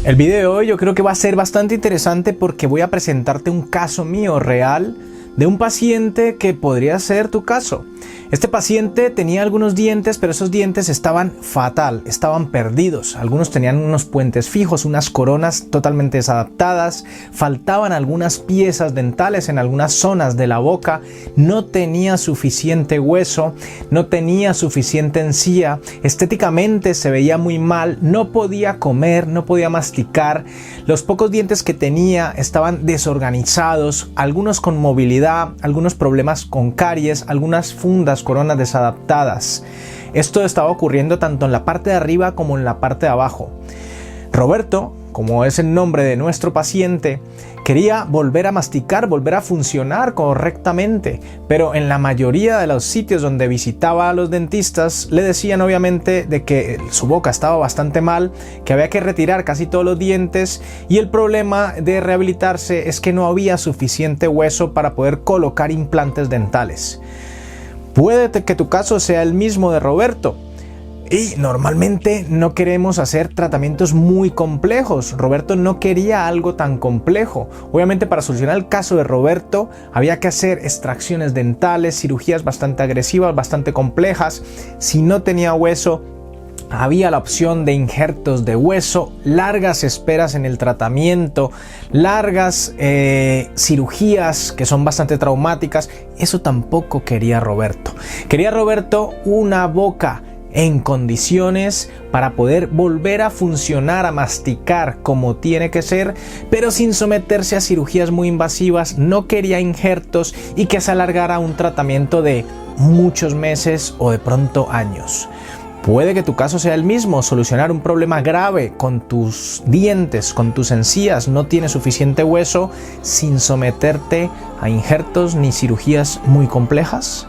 El video de hoy yo creo que va a ser bastante interesante porque voy a presentarte un caso mío real de un paciente que podría ser tu caso. Este paciente tenía algunos dientes, pero esos dientes estaban fatal, estaban perdidos. Algunos tenían unos puentes fijos, unas coronas totalmente desadaptadas, faltaban algunas piezas dentales en algunas zonas de la boca, no tenía suficiente hueso, no tenía suficiente encía, estéticamente se veía muy mal, no podía comer, no podía masticar, los pocos dientes que tenía estaban desorganizados, algunos con movilidad, algunos problemas con caries, algunas fundas, coronas desadaptadas. Esto estaba ocurriendo tanto en la parte de arriba como en la parte de abajo. Roberto, como es el nombre de nuestro paciente, quería volver a masticar, volver a funcionar correctamente, pero en la mayoría de los sitios donde visitaba a los dentistas le decían obviamente de que su boca estaba bastante mal, que había que retirar casi todos los dientes y el problema de rehabilitarse es que no había suficiente hueso para poder colocar implantes dentales. Puede que tu caso sea el mismo de Roberto. Y normalmente no queremos hacer tratamientos muy complejos. Roberto no quería algo tan complejo. Obviamente para solucionar el caso de Roberto había que hacer extracciones dentales, cirugías bastante agresivas, bastante complejas. Si no tenía hueso, había la opción de injertos de hueso, largas esperas en el tratamiento, largas cirugías que son bastante traumáticas. Eso tampoco quería Roberto. Quería Roberto una boca en condiciones para poder volver a funcionar, a masticar como tiene que ser, pero sin someterse a cirugías muy invasivas. No quería injertos y que se alargara un tratamiento de muchos meses o de pronto años. Puede que tu caso sea el mismo, solucionar un problema grave con tus dientes, con tus encías, no tienes suficiente hueso sin someterte a injertos ni cirugías muy complejas.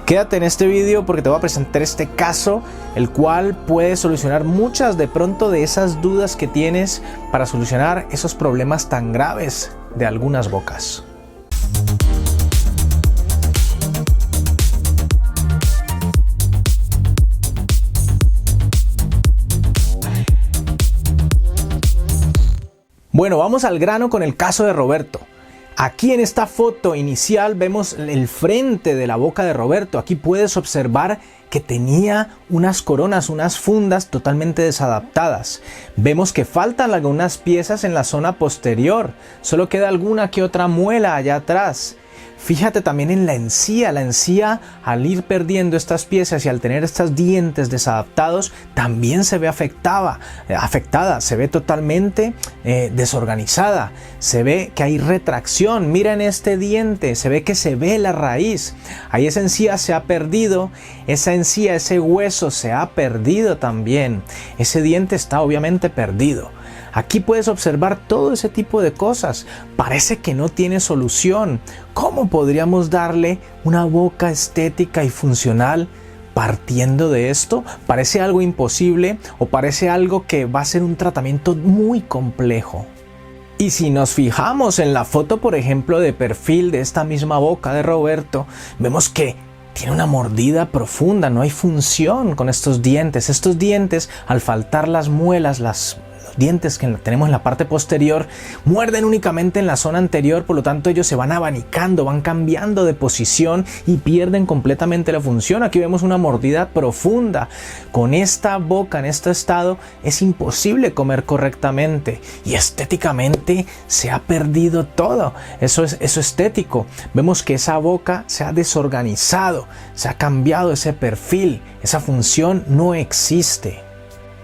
Quédate en este video porque te voy a presentar este caso, el cual puede solucionar muchas de pronto de esas dudas que tienes para solucionar esos problemas tan graves de algunas bocas. Bueno, vamos al grano con el caso de Roberto. Aquí en esta foto inicial vemos el frente de la boca de Roberto. Aquí puedes observar que tenía unas coronas, unas fundas totalmente desadaptadas. Vemos que faltan algunas piezas en la zona posterior. Solo queda alguna que otra muela allá atrás. Fíjate también en la encía al ir perdiendo estas piezas y al tener estos dientes desadaptados también se ve afectada, se ve totalmente desorganizada, se ve que hay retracción. Mira en este diente, se ve que se ve la raíz, ahí esa encía se ha perdido, esa encía, ese hueso se ha perdido también, ese diente está obviamente perdido. Aquí puedes observar todo ese tipo de cosas. Parece que no tiene solución. ¿Cómo podríamos darle una boca estética y funcional partiendo de esto? Parece algo imposible o parece algo que va a ser un tratamiento muy complejo. Y si nos fijamos en la foto, por ejemplo, de perfil de esta misma boca de Roberto, vemos que tiene una mordida profunda, no hay función con estos dientes. Estos dientes, al faltar las muelas, los dientes que tenemos en la parte posterior, muerden únicamente en la zona anterior, por lo tanto ellos se van abanicando, van cambiando de posición y pierden completamente la función. Aquí vemos una mordida profunda. Con esta boca en este estado es imposible comer correctamente y estéticamente se ha perdido todo. Eso estético. Vemos que esa boca se ha desorganizado, se ha cambiado ese perfil, esa función no existe.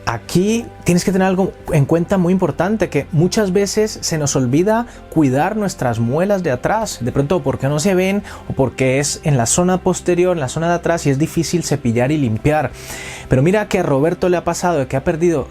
Aquí tienes que tener algo en cuenta muy importante, que muchas veces se nos olvida cuidar nuestras muelas de atrás, de pronto porque no se ven o porque es en la zona posterior, en la zona de atrás y es difícil cepillar y limpiar. Pero mira que a Roberto le ha pasado de que ha perdido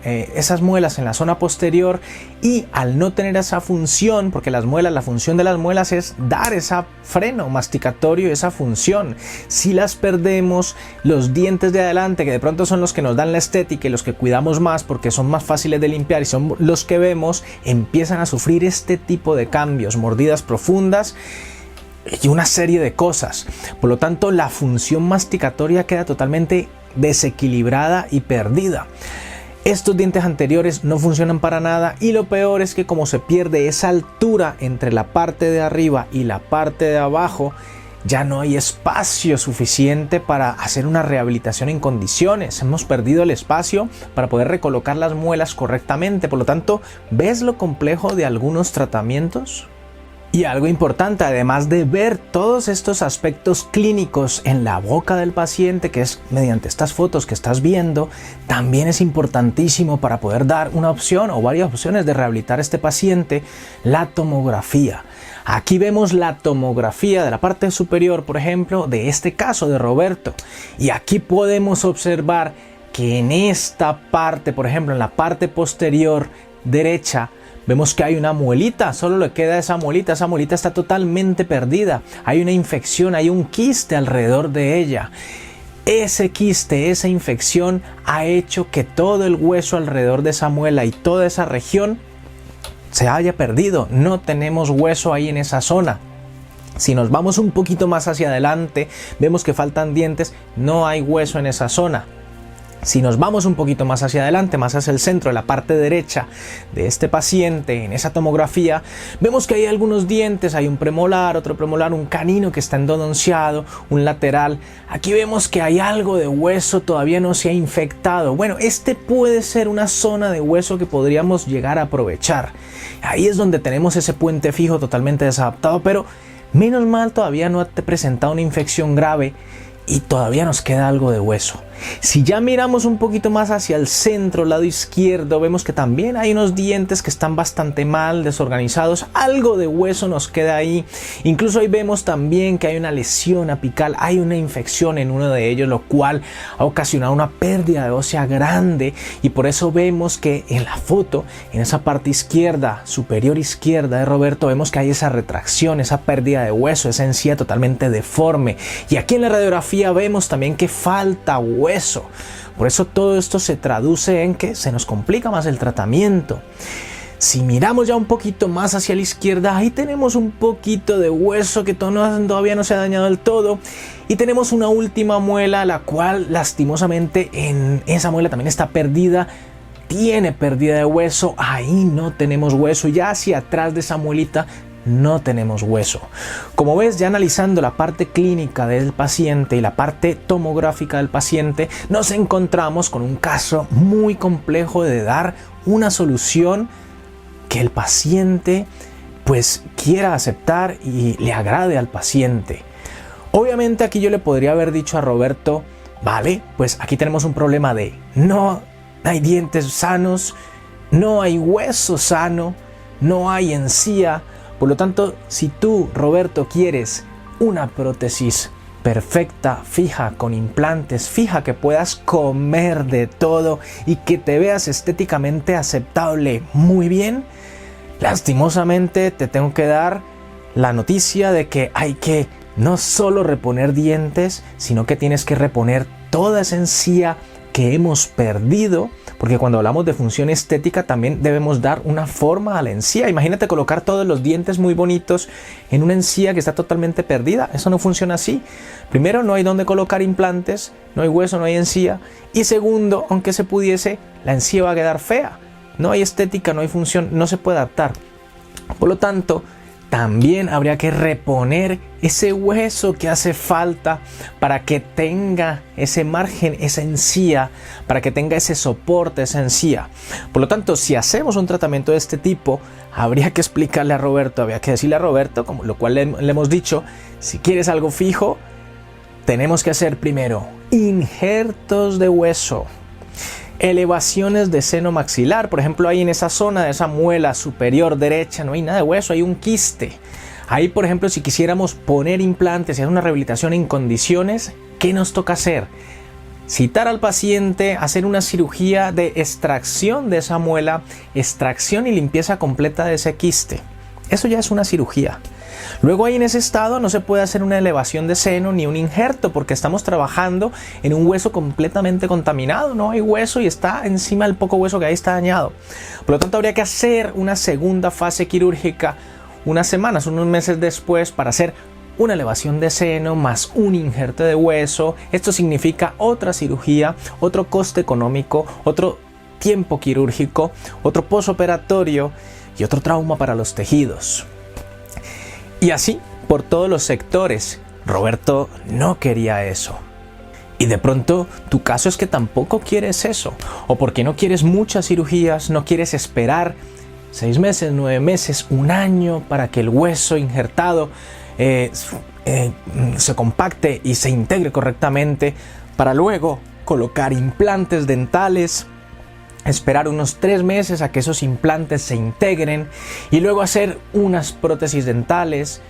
esas muelas en la zona posterior y al no tener esa función, porque la función de las muelas es dar ese freno masticatorio, esa función. Si las perdemos, los dientes de adelante, que de pronto son los que nos dan la estética y los que cuidamos más porque son más fáciles de limpiar y son los que vemos, empiezan a sufrir este tipo de cambios, mordidas profundas y una serie de cosas. Por lo tanto, la función masticatoria queda totalmente desequilibrada y perdida. Estos dientes anteriores no funcionan para nada y lo peor es que como se pierde esa altura entre la parte de arriba y la parte de abajo, ya no hay espacio suficiente para hacer una rehabilitación en condiciones. Hemos perdido el espacio para poder recolocar las muelas correctamente. Por lo tanto, ¿ves lo complejo de algunos tratamientos? Y algo importante, además de ver todos estos aspectos clínicos en la boca del paciente, que es mediante estas fotos que estás viendo, también es importantísimo para poder dar una opción o varias opciones de rehabilitar a este paciente, la tomografía. Aquí vemos la tomografía de la parte superior, por ejemplo, de este caso de Roberto. Y aquí podemos observar que en esta parte, por ejemplo, en la parte posterior derecha, vemos que hay una muelita, solo le queda esa muelita está totalmente perdida. Hay una infección, hay un quiste alrededor de ella. Ese quiste, esa infección ha hecho que todo el hueso alrededor de esa muela y toda esa región se haya perdido. No tenemos hueso ahí en esa zona. Si nos vamos un poquito más hacia adelante, vemos que faltan dientes, no hay hueso en esa zona. Si nos vamos un poquito más hacia adelante, más hacia el centro, de la parte derecha de este paciente, en esa tomografía, vemos que hay algunos dientes, hay un premolar, otro premolar, un canino que está endodonciado, un lateral. Aquí vemos que hay algo de hueso, todavía no se ha infectado. Bueno, este puede ser una zona de hueso que podríamos llegar a aprovechar. Ahí es donde tenemos ese puente fijo totalmente desadaptado, pero menos mal todavía no ha presentado una infección grave y todavía nos queda algo de hueso. Si ya miramos un poquito más hacia el centro, lado izquierdo, vemos que también hay unos dientes que están bastante mal, desorganizados. Algo de hueso nos queda ahí. Incluso ahí vemos también que hay una lesión apical, hay una infección en uno de ellos, lo cual ha ocasionado una pérdida de ósea grande. Y por eso vemos que en la foto, en esa parte izquierda, superior izquierda de Roberto, vemos que hay esa retracción, esa pérdida de hueso, esa encía totalmente deforme. Y aquí en la radiografía vemos también que falta hueso. Por eso todo esto se traduce en que se nos complica más el tratamiento. Si miramos ya un poquito más hacia la izquierda, ahí tenemos un poquito de hueso que todavía no se ha dañado del todo. Y tenemos una última muela, la cual lastimosamente en esa muela también está perdida. Tiene pérdida de hueso, ahí no tenemos hueso. Ya hacia atrás de esa muelita no tenemos hueso. Como ves, ya analizando la parte clínica del paciente y la parte tomográfica del paciente, nos encontramos con un caso muy complejo de dar una solución que el paciente pues quiera aceptar y le agrade al paciente. Obviamente aquí yo le podría haber dicho a Roberto, vale, pues aquí tenemos un problema de no hay dientes sanos, no hay hueso sano, no hay encía. Por lo tanto, si tú, Roberto, quieres una prótesis perfecta, fija, con implantes, fija, que puedas comer de todo y que te veas estéticamente aceptable muy bien, lastimosamente te tengo que dar la noticia de que hay que no solo reponer dientes, sino que tienes que reponer toda esa encía que hemos perdido, porque cuando hablamos de función estética también debemos dar una forma a la encía. Imagínate colocar todos los dientes muy bonitos en una encía que está totalmente perdida. Eso no funciona así. Primero, no hay dónde colocar implantes, no hay hueso, no hay encía. Y segundo, aunque se pudiese, la encía va a quedar fea. No hay estética, no hay función, no se puede adaptar. Por lo tanto, también habría que reponer ese hueso que hace falta para que tenga ese margen, esa encía, para que tenga ese soporte, esa encía. Por lo tanto, si hacemos un tratamiento de este tipo, habría que explicarle a Roberto, habría que decirle a Roberto, como lo cual le hemos dicho, si quieres algo fijo, tenemos que hacer primero injertos de hueso. Elevaciones de seno maxilar, por ejemplo, ahí en esa zona de esa muela superior derecha no hay nada de hueso, hay un quiste. Ahí, por ejemplo, si quisiéramos poner implantes y hacer una rehabilitación en condiciones, ¿qué nos toca hacer? Citar al paciente, hacer una cirugía de extracción de esa muela, extracción y limpieza completa de ese quiste. Eso ya es una cirugía. Luego ahí en ese estado no se puede hacer una elevación de seno ni un injerto porque estamos trabajando en un hueso completamente contaminado, no hay hueso y está encima el poco hueso que ahí está dañado. Por lo tanto habría que hacer una segunda fase quirúrgica unas semanas, unos meses después para hacer una elevación de seno más un injerto de hueso. Esto significa otra cirugía, otro coste económico, otro tiempo quirúrgico, otro posoperatorio y otro trauma para los tejidos. Y así, por todos los sectores, Roberto no quería eso. Y de pronto tu caso es que tampoco quieres eso, o porque no quieres muchas cirugías, no quieres esperar 6 meses, 9 meses, 1 año para que el hueso injertado se compacte y se integre correctamente, para luego colocar implantes dentales, esperar unos 3 meses a que esos implantes se integren y luego hacer unas prótesis dentales.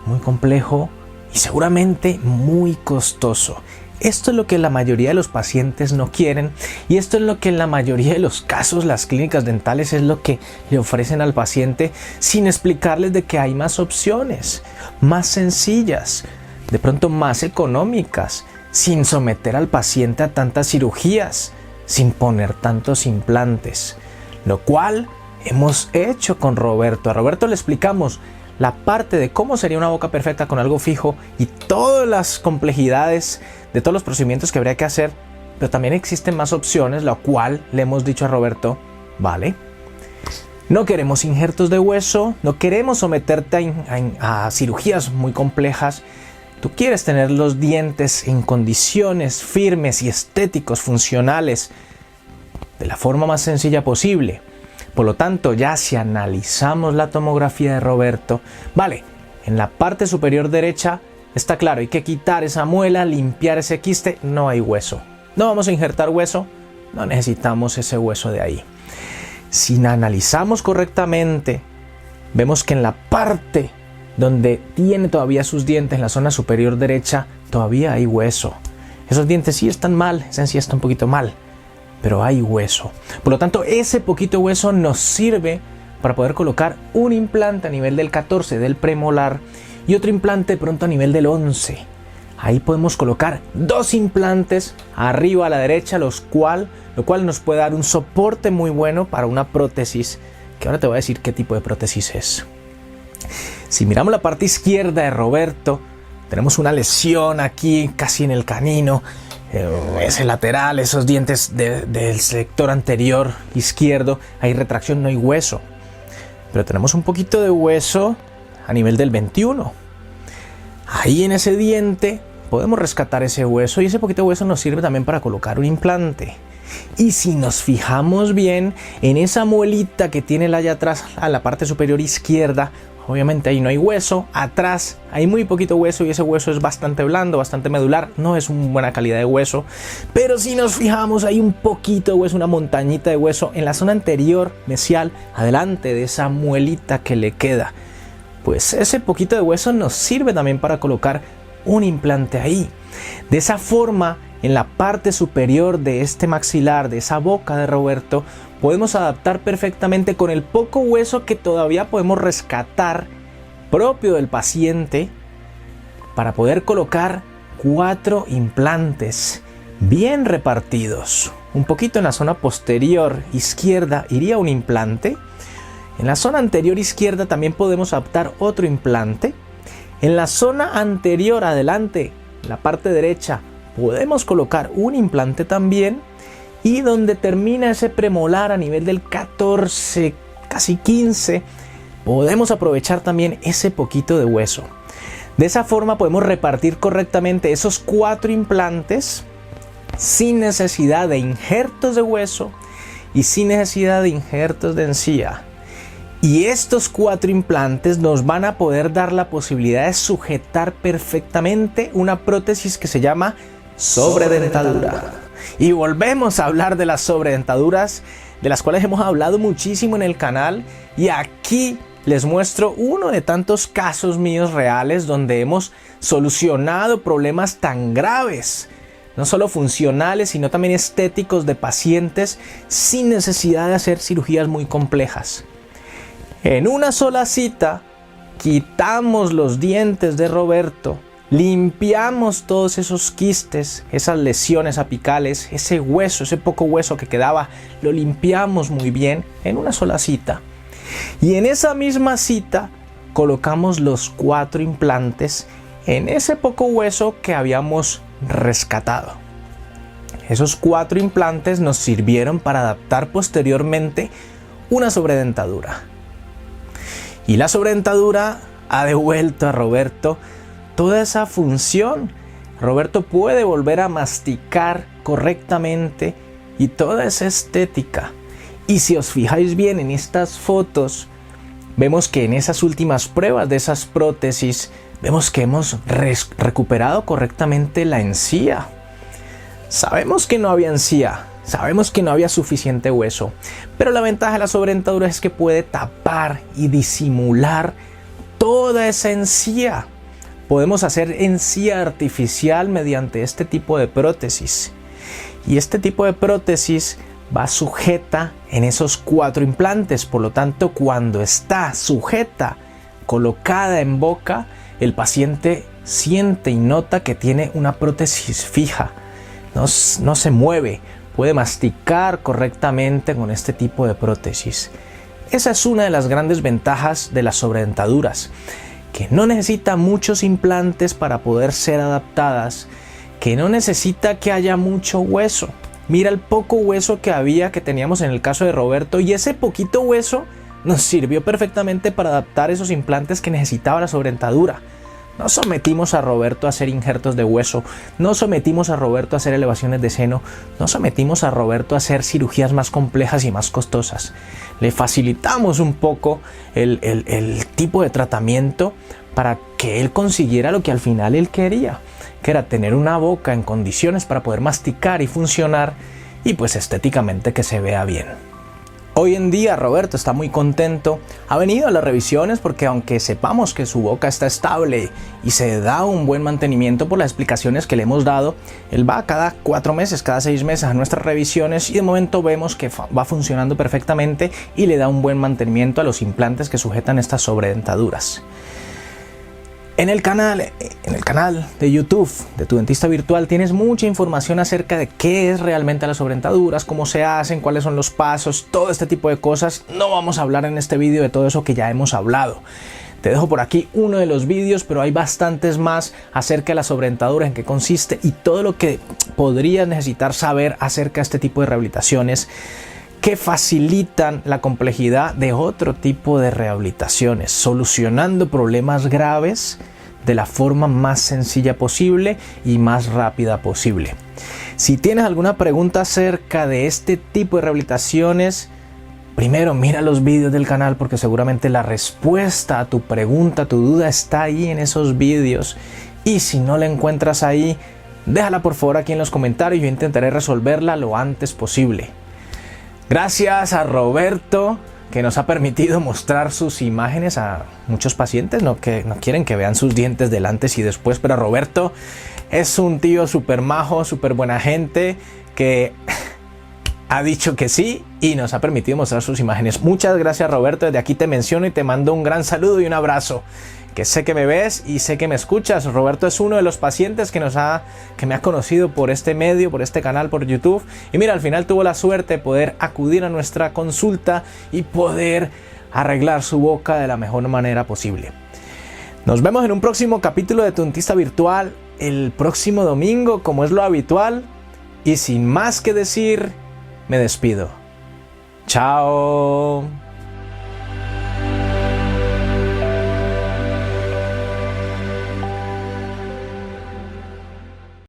Muy complejo y seguramente muy costoso. Esto es lo que la mayoría de los pacientes no quieren y esto es lo que en la mayoría de los casos las clínicas dentales es lo que le ofrecen al paciente sin explicarles de que hay más opciones, más sencillas, de pronto más económicas, sin someter al paciente a tantas cirugías, sin poner tantos implantes, lo cual hemos hecho con Roberto. A Roberto le explicamos la parte de cómo sería una boca perfecta con algo fijo y todas las complejidades de todos los procedimientos que habría que hacer, pero también existen más opciones, lo cual le hemos dicho a Roberto, vale, no queremos injertos de hueso, no queremos someterte a cirugías muy complejas, tú quieres tener los dientes en condiciones firmes y estéticos, funcionales, de la forma más sencilla posible. Por lo tanto, ya si analizamos la tomografía de Roberto, vale, en la parte superior derecha está claro, hay que quitar esa muela, limpiar ese quiste, no hay hueso. No vamos a injertar hueso, no necesitamos ese hueso de ahí. Si analizamos correctamente, vemos que en la parte donde tiene todavía sus dientes, en la zona superior derecha, todavía hay hueso. Esos dientes sí están mal, ese sí está un poquito mal, pero hay hueso. Por lo tanto, ese poquito hueso nos sirve para poder colocar un implante a nivel del 14 del premolar y otro implante pronto a nivel del 11. Ahí podemos colocar 2 implantes arriba a la derecha, lo cual nos puede dar un soporte muy bueno para una prótesis, que ahora te voy a decir qué tipo de prótesis es. Si miramos la parte izquierda de Roberto, tenemos una lesión aquí casi en el canino, ese lateral, esos dientes del sector anterior izquierdo, hay retracción, no hay hueso, pero tenemos un poquito de hueso a nivel del 21. Ahí en ese diente podemos rescatar ese hueso y ese poquito de hueso nos sirve también para colocar un implante. Y si nos fijamos bien en esa muelita que tiene allá atrás a la parte superior izquierda, obviamente ahí no hay hueso, atrás hay muy poquito hueso y ese hueso es bastante blando, bastante medular, no es una buena calidad de hueso, pero si nos fijamos hay un poquito de hueso, una montañita de hueso en la zona anterior mesial, adelante de esa muelita que le queda. Pues ese poquito de hueso nos sirve también para colocar un implante ahí. De esa forma, en la parte superior de este maxilar, de esa boca de Roberto, podemos adaptar perfectamente con el poco hueso que todavía podemos rescatar propio del paciente para poder colocar 4 implantes bien repartidos. Un poquito en la zona posterior izquierda iría un implante. En la zona anterior izquierda también podemos adaptar otro implante. En la zona anterior adelante, la parte derecha, podemos colocar un implante también. Y donde termina ese premolar a nivel del 14, casi 15, podemos aprovechar también ese poquito de hueso. De esa forma podemos repartir correctamente esos 4 implantes sin necesidad de injertos de hueso y sin necesidad de injertos de encía. Y estos 4 implantes nos van a poder dar la posibilidad de sujetar perfectamente una prótesis que se llama sobredentadura. Y volvemos a hablar de las sobredentaduras, de las cuales hemos hablado muchísimo en el canal, y aquí les muestro uno de tantos casos míos reales donde hemos solucionado problemas tan graves, no solo funcionales sino también estéticos de pacientes sin necesidad de hacer cirugías muy complejas. En una sola cita quitamos los dientes de Roberto, limpiamos todos esos quistes, esas lesiones apicales, ese hueso, ese poco hueso que quedaba, lo limpiamos muy bien en una sola cita. Y en esa misma cita colocamos los 4 implantes en ese poco hueso que habíamos rescatado. Esos 4 implantes nos sirvieron para adaptar posteriormente una sobredentadura. Y la sobredentadura ha devuelto a Roberto toda esa función. Roberto puede volver a masticar correctamente y toda esa estética. Y si os fijáis bien en estas fotos, vemos que en esas últimas pruebas de esas prótesis, vemos que hemos recuperado correctamente la encía. Sabemos que no había encía, sabemos que no había suficiente hueso, pero la ventaja de la sobredentadura es que puede tapar y disimular toda esa encía. Podemos hacer encía artificial mediante este tipo de prótesis. Y este tipo de prótesis va sujeta en esos 4 implantes, por lo tanto, cuando está sujeta, colocada en boca, el paciente siente y nota que tiene una prótesis fija. No se mueve, puede masticar correctamente con este tipo de prótesis. Esa es una de las grandes ventajas de las sobredentaduras, que no necesita muchos implantes para poder ser adaptadas, que no necesita que haya mucho hueso. Mira el poco hueso que teníamos en el caso de Roberto, y ese poquito hueso nos sirvió perfectamente para adaptar esos implantes que necesitaba la sobredentadura. No sometimos a Roberto a hacer injertos de hueso, no sometimos a Roberto a hacer elevaciones de seno, no sometimos a Roberto a hacer cirugías más complejas y más costosas. Le facilitamos un poco el tipo de tratamiento para que él consiguiera lo que al final él quería, que era tener una boca en condiciones para poder masticar y funcionar, y pues estéticamente que se vea bien. Hoy en día Roberto está muy contento, ha venido a las revisiones porque aunque sepamos que su boca está estable y se da un buen mantenimiento por las explicaciones que le hemos dado, él va cada 4 meses, cada 6 meses a nuestras revisiones, y de momento vemos que va funcionando perfectamente y le da un buen mantenimiento a los implantes que sujetan estas sobredentaduras. En el canal de YouTube de Tu Dentista Virtual tienes mucha información acerca de qué es realmente las sobredentaduras, cómo se hacen, cuáles son los pasos, todo este tipo de cosas. No vamos a hablar en este vídeo de todo eso que ya hemos hablado. Te dejo por aquí uno de los vídeos, pero hay bastantes más acerca de la sobredentadura, en qué consiste y todo lo que podrías necesitar saber acerca de este tipo de rehabilitaciones que facilitan la complejidad de otro tipo de rehabilitaciones, solucionando problemas graves de la forma más sencilla posible y más rápida posible. Si tienes alguna pregunta acerca de este tipo de rehabilitaciones, primero mira los vídeos del canal, porque seguramente la respuesta a tu pregunta, a tu duda, está ahí en esos vídeos. Y si no la encuentras ahí, déjala por favor aquí en los comentarios, yo intentaré resolverla lo antes posible. Gracias a Roberto, que nos ha permitido mostrar sus imágenes a muchos pacientes, que no quieren que vean sus dientes del antes y después, pero Roberto es un tío súper majo, súper buena gente, que ha dicho que sí y nos ha permitido mostrar sus imágenes. Muchas gracias, Roberto, desde aquí te menciono y te mando un gran saludo y un abrazo, que sé que me ves y sé que me escuchas. Roberto es uno de los pacientes que me ha conocido por este medio, por este canal, por YouTube, y mira, al final tuvo la suerte de poder acudir a nuestra consulta y poder arreglar su boca de la mejor manera posible. Nos vemos en un próximo capítulo de Tu Dentista Virtual el próximo domingo, como es lo habitual, y sin más que decir, me despido. Chao.